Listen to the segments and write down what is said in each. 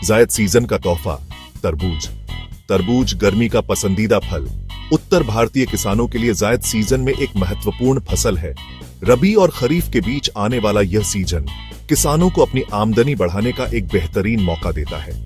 जायद सीजन का तोहफा तरबूज। तरबूज गर्मी का पसंदीदा फल उत्तर भारतीय किसानों के लिए जायद सीजन में एक महत्वपूर्ण फसल है। रबी और खरीफ के बीच आने वाला यह सीजन किसानों को अपनी आमदनी बढ़ाने का एक बेहतरीन मौका देता है।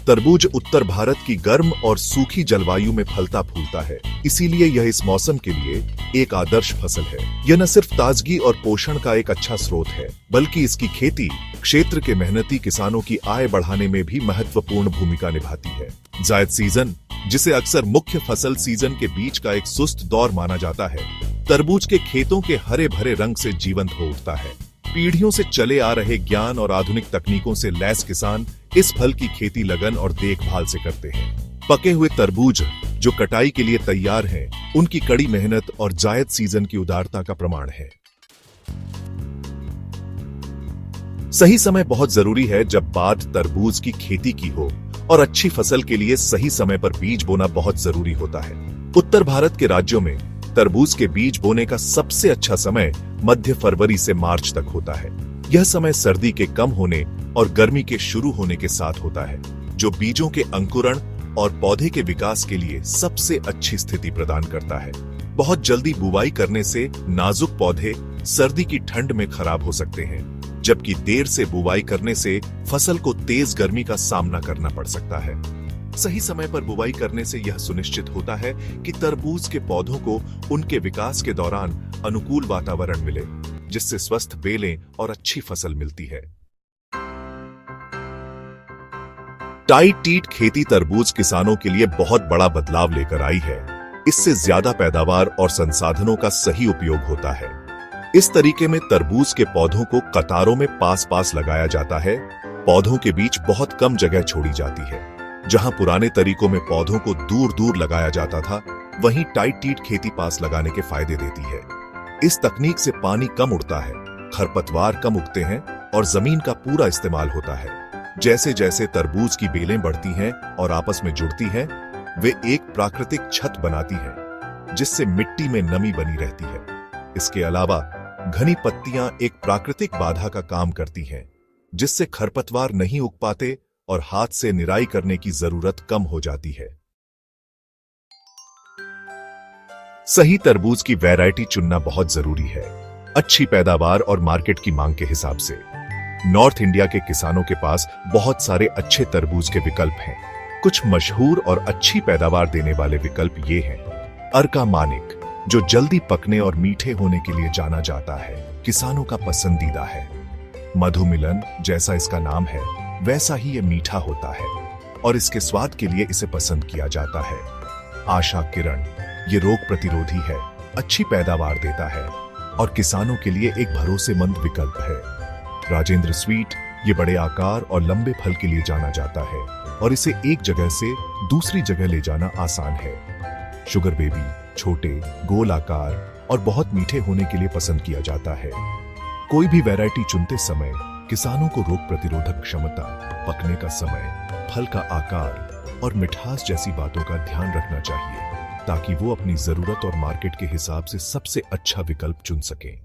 तरबूज उत्तर भारत की गर्म और सूखी जलवायु में फलता फूलता है, इसीलिए यह इस मौसम के लिए एक आदर्श फसल है। यह न सिर्फ ताजगी और पोषण का एक अच्छा स्रोत है, बल्कि इसकी खेती क्षेत्र के मेहनती किसानों की आय बढ़ाने में भी महत्वपूर्ण भूमिका निभाती है। जायद सीजन, जिसे अक्सर मुख्य फसल सीजन के बीच का एक सुस्त दौर माना जाता है, तरबूज के खेतों के हरे भरे रंग से जीवंत हो उठता है। पीढ़ियों से चले आ रहे ज्ञान और आधुनिक तकनीकों से लैस किसान इस फल की खेती लगन और देखभाल से करते हैं। पके हुए तरबूज जो कटाई के लिए तैयार हैं, उनकी कड़ी मेहनत और जायद सीजन की उदारता का प्रमाण है। सही समय बहुत जरूरी है। जब बात तरबूज की खेती की हो और अच्छी फसल के लिए सही समय पर बीज बोना बहुत जरूरी होता है। उत्तर भारत के राज्यों में तरबूज के बीज बोने का सबसे अच्छा समय मध्य फरवरी से मार्च तक होता है। यह समय सर्दी के कम होने और गर्मी के शुरू होने के साथ होता है, जो बीजों के अंकुरण और पौधे के विकास के लिए सबसे अच्छी स्थिति प्रदान करता है। बहुत जल्दी बुवाई करने से नाजुक पौधे सर्दी की ठंड में खराब हो सकते हैं, जबकि देर से बुवाई करने से फसल को तेज गर्मी का सामना करना पड़ सकता है। सही समय पर बुवाई करने से यह सुनिश्चित होता है कि तरबूज के पौधों को उनके विकास के दौरान अनुकूल वातावरण मिले, जिससे स्वस्थ बेलें और अच्छी फसल मिलती है। टाइट टीट खेती तरबूज किसानों के लिए बहुत बड़ा बदलाव लेकर आई है। इससे ज्यादा पैदावार और संसाधनों का सही उपयोग होता है। इस तरीके में तरबूज के पौधों को कतारों में पास पास लगाया जाता है। पौधों के बीच बहुत कम जगह छोड़ी जाती है। जहां पुराने तरीकों में पौधों को दूर दूर लगाया जाता था, वहीं टाइट टीट खेती पास लगाने के फायदे देती है। इस तकनीक से पानी कम उड़ता है, खरपतवार कम उगते हैं और जमीन का पूरा इस्तेमाल होता है। जैसे जैसे तरबूज की बेलें बढ़ती हैं और आपस में जुड़ती हैं, वे एक प्राकृतिक छत बनाती हैं, जिससे मिट्टी में नमी बनी रहती है। इसके अलावा घनी पत्तियां एक प्राकृतिक बाधा का काम करती हैं, जिससे खरपतवार नहीं उग पाते और हाथ से निराई करने की जरूरत कम हो जाती है। सही तरबूज की वैरायटी चुनना बहुत जरूरी है, अच्छी पैदावार और मार्केट की मांग के हिसाब से। नॉर्थ इंडिया के किसानों के पास बहुत सारे अच्छे तरबूज के विकल्प हैं। कुछ मशहूर और अच्छी पैदावार देने वाले विकल्प ये हैं। अर्का मानिक, जो जल्दी पकने और मीठे होने के लिए जाना जाता है, किसानों का पसंदीदा है। मधुमिलन, जैसा इसका नाम है वैसा ही ये मीठा होता है और इसके स्वाद के लिए इसे पसंद किया जाता है। आशा किरण, ये रोग प्रतिरोधी है, अच्छी पैदावार देता है और किसानों के लिए एक भरोसेमंद विकल्प है। राजेंद्र स्वीट, ये बड़े आकार और लंबे फल के लिए जाना जाता है और इसे एक जगह से दूसरी जगह ले जाना आसान है। शुगर बेबी, छोटे, गोल आकार और बहुत मीठे होने के लिए पसंद किया जाता है। कोई भी वैरायटी चुनते समय किसानों को रोग प्रतिरोधक क्षमता, पकने का समय, फल का आकार और मिठास जैसी बातों का ध्यान रखना चाहिए, ताकि वो अपनी जरूरत और मार्केट के हिसाब से सबसे अच्छा विकल्प चुन सकें।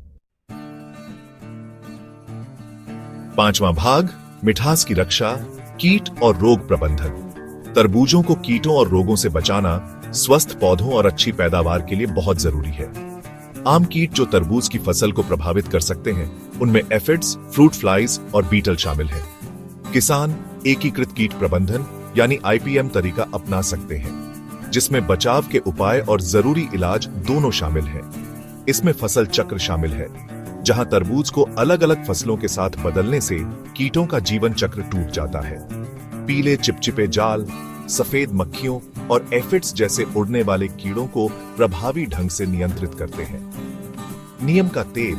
5वां भाग, मिठास की रक्षा, कीट और रोग प्रबंधन। तरबूजों को कीटों और रोगों से बचाना स्वस्थ पौधों और अच्छी पैदावार के लिए बहुत जरूरी है। आम कीट जो तरबूज की फसल को प्रभावित कर सकते हैं, उनमें एफिड्स, फ्रूट फ्लाइज और बीटल शामिल हैं। किसान एकीकृत कीट प्रबंधन यानी आईपीएम तरीका अपना सकते हैं, जिसमें बचाव के उपाय और जरूरी इलाज दोनों शामिल हैं। इसमें फसल चक्र शामिल है, जहां तरबूज को अलग अलग फसलों के साथ बदलने से कीटों का जीवन चक्र टूट जाता है। पीले चिपचिपे जाल, सफेद मक्खियों और एफिड्स जैसे उड़ने वाले कीड़ों को प्रभावी ढंग से नियंत्रित करते हैं। नीम का तेल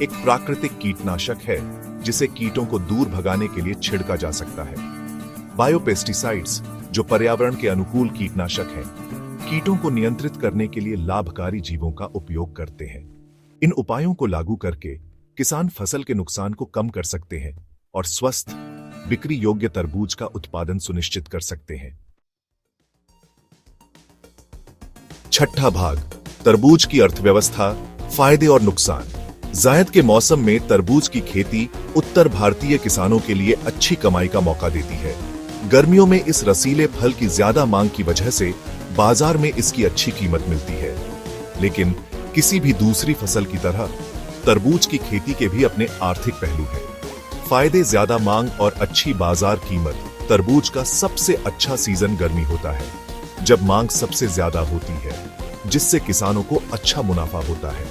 एक प्राकृतिक कीटनाशक है, जिसे कीटों को दूर भगाने के लिए छिड़का जा सकता है। बायोपेस्टिसाइड्स, जो पर्यावरण के अनुकूल कीटनाशक हैं, कीटों को नियंत्रित करने के लिए लाभकारी जीवों का उपयोग करते हैं। इन उपायों को लागू करके किसान फसल के नुकसान को कम कर सकते हैं और स्वस्थ, बिक्री योग्य तरबूज का उत्पादन सुनिश्चित कर सकते हैं। 6ठा भाग, तरबूज की अर्थव्यवस्था, फायदे और नुकसान। जायद के मौसम में तरबूज की खेती उत्तर भारतीय किसानों के लिए अच्छी कमाई का मौका देती है। गर्मियों में इस रसीले फल की ज्यादा मांग की वजह से बाजार में इसकी अच्छी कीमत मिलती है। लेकिन किसी भी दूसरी फसल की तरह तरबूज की खेती के भी अपने आर्थिक पहलू हैं। फायदे ज्यादा मांग और अच्छी बाजार कीमत। तरबूज का सबसे अच्छा सीजन गर्मी होता है, जब मांग सबसे ज्यादा होती है, जिससे किसानों को अच्छा मुनाफा होता है।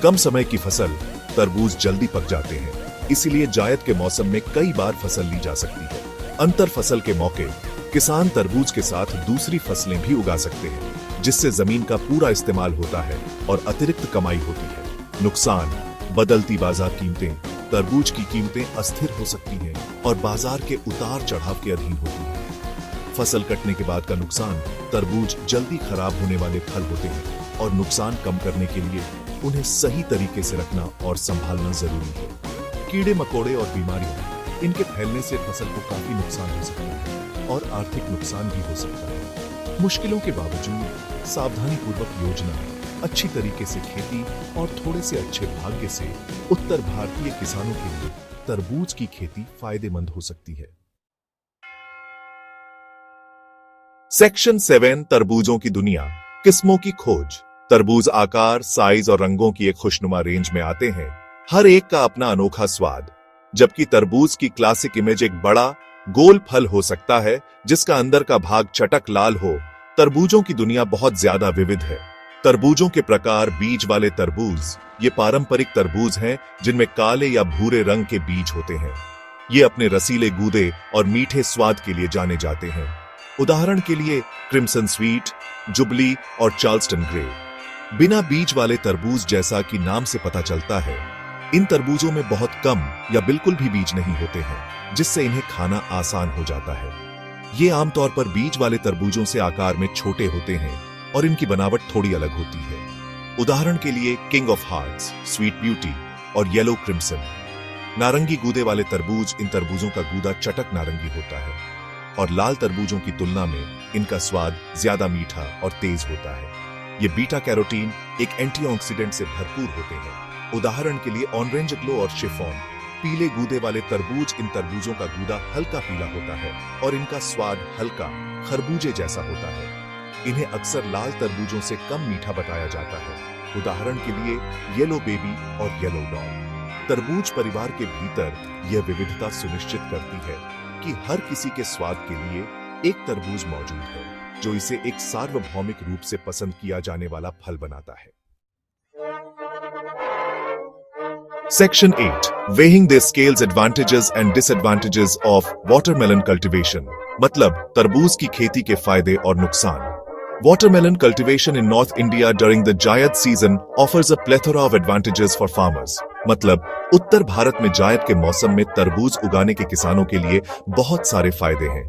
कम समय की फसल तरबूज जल्दी पक जाते हैं, इसीलिए जायद के मौसम में कई बार फसल ली जा सकती है। अंतर फसल के मौके किसान तरबूज के साथ दूसरी फसलें भी उगा सकते हैं, जिससे जमीन का पूरा इस्तेमाल होता है और अतिरिक्त कमाई होती है। नुकसान, बदलती बाजार कीमतें। तरबूज की कीमतें अस्थिर हो सकती हैं और बाजार के उतार चढ़ाव के अधीन होती हैं। फसल कटने के बाद का नुकसान। तरबूज जल्दी खराब होने वाले फल होते हैं और नुकसान कम करने के लिए उन्हें सही तरीके से रखना और संभालना जरूरी है। कीड़े मकोड़े और बीमारियां, इनके फैलने से फसल को काफी नुकसान हो सकता है और आर्थिक नुकसान भी हो सकता है। मुश्किलों के बावजूद सावधानी पूर्वक योजना, अच्छी तरीके से खेती और थोड़े से अच्छे भाग्य से उत्तर भारतीय किसानों के लिए तरबूज की खेती फायदेमंद हो सकती है। सेक्शन 7 तरबूजों की दुनिया। किस्मों की खोज। तरबूज आकार, साइज और रंगों की एक खुशनुमा रेंज में आते हैं, हर एक का अपना अनोखा स्वाद। जबकि तरबूज की क्लासिक इमेज एक बड़ा गोल फल हो सकता है जिसका अंदर का भाग चटक लाल हो, तरबूजों की दुनिया बहुत ज्यादा विविध है। तरबूजों के प्रकार। बीज वाले तरबूज। ये पारंपरिक तरबूज हैं जिनमें काले या भूरे रंग के बीज होते हैं। ये अपने रसीले गूदे और मीठे स्वाद के लिए जाने जाते हैं। उदाहरण के लिए क्रिम्सन स्वीट, जुबली और चार्ल्सटन ग्रे। बिना बीज वाले तरबूज, जैसा कि नाम से पता चलता है, इन तरबूजों में बहुत कम या बिल्कुल भी बीज नहीं होते हैं, जिससे इन्हें खाना आसान हो जाता है। ये आमतौर पर बीज वाले तरबूजों से आकार में छोटे होते हैं और इनकी बनावट थोड़ी अलग होती है। उदाहरण के लिए king of hearts, sweet beauty और येलो क्रिम्सन। नारंगी गूदे वाले तरबूज। इन तरबूजों का गूदा चटक नारंगी होता है और लाल तरबूजों की तुलना में इनका स्वाद ज्यादा मीठा और तेज होता है। ये बीटा कैरोटीन, एक एंटीऑक्सीडेंट से भरपूर होते हैं। उदाहरण के लिए ऑरेंज ग्लो और शिफॉन। पीले गूदे वाले तरबूज। इन तरबूजों का गूदा हल्का पीला होता है और इनका स्वाद हल्का खरबूजे जैसा होता है। इन्हें अक्सर लाल तरबूजों से कम मीठा बताया जाता है। उदाहरण के लिए येलो बेबी और येलो डॉग। तरबूज परिवार के भीतर यह विविधता सुनिश्चित करती है कि हर किसी के स्वाद के लिए एक तरबूज मौजूद है, जो इसे एक सार्वभौमिक रूप से पसंद किया जाने वाला फल बनाता है। Section 8. Weighing the scales, advantages and disadvantages of watermelon cultivation. मतलब तरबूज की खेती के फायदे और नुकसान। Watermelon cultivation in North India during the Jayad season offers a plethora of advantages for farmers. मतलब उत्तर भारत में जायद के मौसम में तरबूज उगाने के किसानों के लिए बहुत सारे फायदे हैं।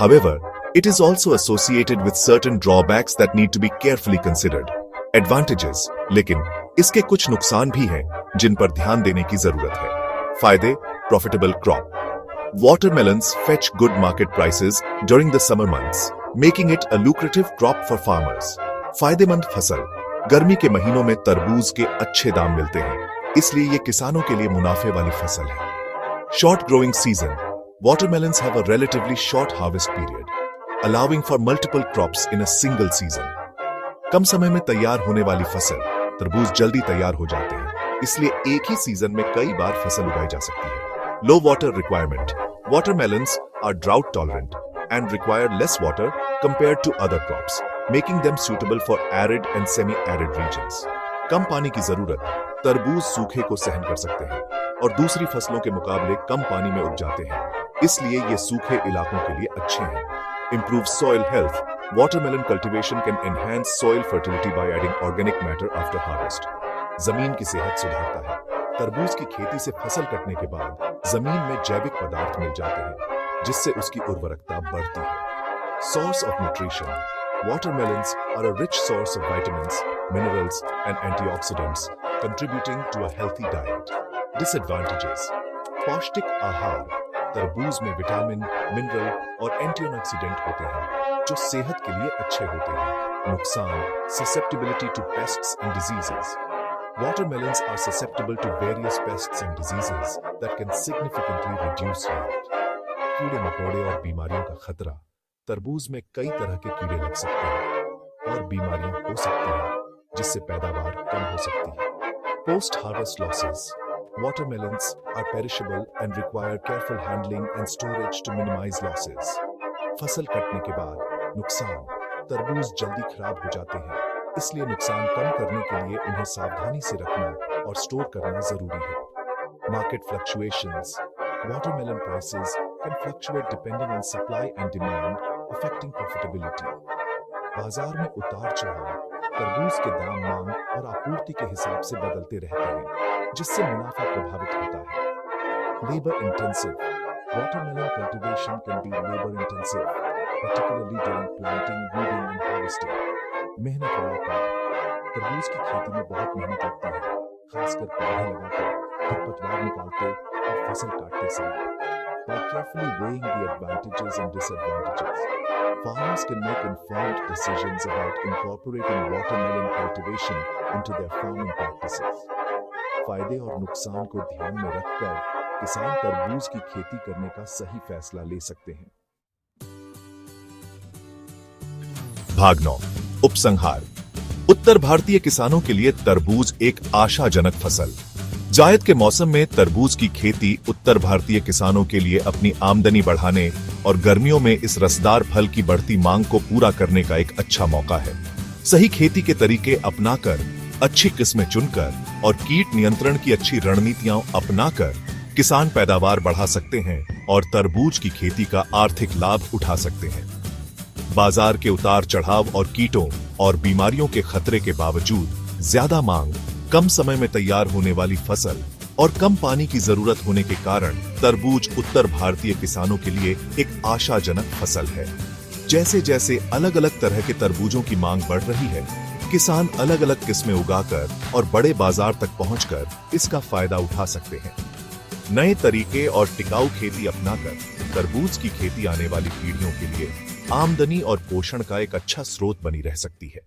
However, it is also associated with certain drawbacks that need to be carefully considered. Advantages, लेकिन इसके कुछ नुकसान भी हैं जिन पर ध्यान देने की जरूरत है। फायदे। Profitable crop. Watermelons fetch good market prices during the summer months, making it a lucrative crop for farmers. फायदेमंद फसल। गर्मी के महीनों में तरबूज के अच्छे दाम मिलते हैं, इसलिए ये किसानों के लिए मुनाफे वाली फसल है। Short growing season. Watermelons have a relatively short harvest period, allowing for multiple crops in a single season. कम समय में तैयार होने वाली फसल। तरबूज जल्दी तैयार हो जाते हैं, इसलिए एक ही सीजन में कई बार फसल उगाई जा सकती है। Low water requirement. Watermelons are drought tolerant and require less water compared to other crops, making them suitable for arid and semi-arid regions. कम पानी की जरूरत। तरबूज सूखे को सहन कर सकते हैं और दूसरी फसलों के मुकाबले कम पानी में उग जाते हैं, इसलिए ये सूखे इलाकों के लिए अच्छे हैं। Improve soil health. Watermelon cultivation can enhance soil fertility by adding organic matter after harvest. जमीन की सेहत सुधारता है। तरबूज की खेती से फसल कटने के बाद जमीन में जैविक पदार्थ मिल जाते हैं, जिससे उसकी उर्वरकता बढ़ती है। Source of nutrition. Watermelons are a rich source of vitamins, minerals, and antioxidants, contributing to a healthy diet. Disadvantages. पौष्टिक आहार। तरबूज में विटामिन, मिनरल और एंटीऑक्सीडेंट होते हैं, जो सेहत के लिए अच्छे होते हैं। नुकसान। Susceptibility to pests and diseases. Watermelons are susceptible to various pests and diseases that can significantly reduce yield. कीड़े मकोड़े और बीमारियों का खतरा। तरबूज में कई तरह के कीड़े लग सकते हैं और बीमारियां हो सकती हैं, जिससे पैदावार कम हो सकती है। Post harvest losses. Watermelons are perishable and require careful handling and storage to minimize losses. फसल कटने के बाद नुकसान। तरबूज जल्दी खराब हो जाते हैं, इसलिए नुकसान कम करने के लिए उन्हें सावधानी से रखना और स्टोर करना जरूरी है। Market fluctuations. Watermelon prices can fluctuate depending on supply and demand, affecting profitability. बाजार में उतार चढ़ाव तरबूज के दाम मांग और आपूर्ति के हिसाब से बदलते रहते हैं, जिससे मुनाफा प्रभावित होता है। Labour intensive. Watermelon cultivation can be labor intensive, particularly during planting, weeding and harvesting. मेहनत वाला काम। तरबूज की खेती में बहुत मेहनत लगती है, खासकर पौधे लगाकर, खरपतवार निकालते और फसल काटते समय। By carefully weighing the advantages and disadvantages, farmers can make informed decisions about incorporating watermelon cultivation into their farming practices. फायदे और नुकसान को ध्यान में रखकर किसान तरबूज की खेती करने का सही फैसला ले सकते हैं। भाग 9। उपसंहार। उत्तर भारतीय किसानों के लिए तरबूज एक आशाजनक फसल। जायद के मौसम में तरबूज की खेती उत्तर भारतीय किसानों के लिए अपनी आमदनी बढ़ाने और गर्मियों में इस रसदार फल की बढ़ती मांग को पूरा करने का एक अच्छा मौका है। सही खेती के तरीके अपनाकर, अच्छी किस्में चुनकर और कीट नियंत्रण की अच्छी रणनीतियां अपनाकर किसान पैदावार बढ़ा सकते हैं और तरबूज की खेती का आर्थिक लाभ उठा सकते हैं। बाजार के उतार चढ़ाव और कीटों और बीमारियों के खतरे के बावजूद ज्यादा मांग, कम समय में तैयार होने वाली फसल और कम पानी की जरूरत होने के कारण तरबूज उत्तर भारतीय किसानों के लिए एक आशाजनक फसल है। जैसे जैसे अलग अलग तरह के तरबूजों की मांग बढ़ रही है, किसान अलग अलग किस्में उगाकर और बड़े बाजार तक पहुंचकर इसका फायदा उठा सकते हैं। नए तरीके और टिकाऊ खेती अपनाकर तरबूज की खेती आने वाली पीढ़ियों के लिए आमदनी और पोषण का एक अच्छा स्रोत बनी रह सकती है।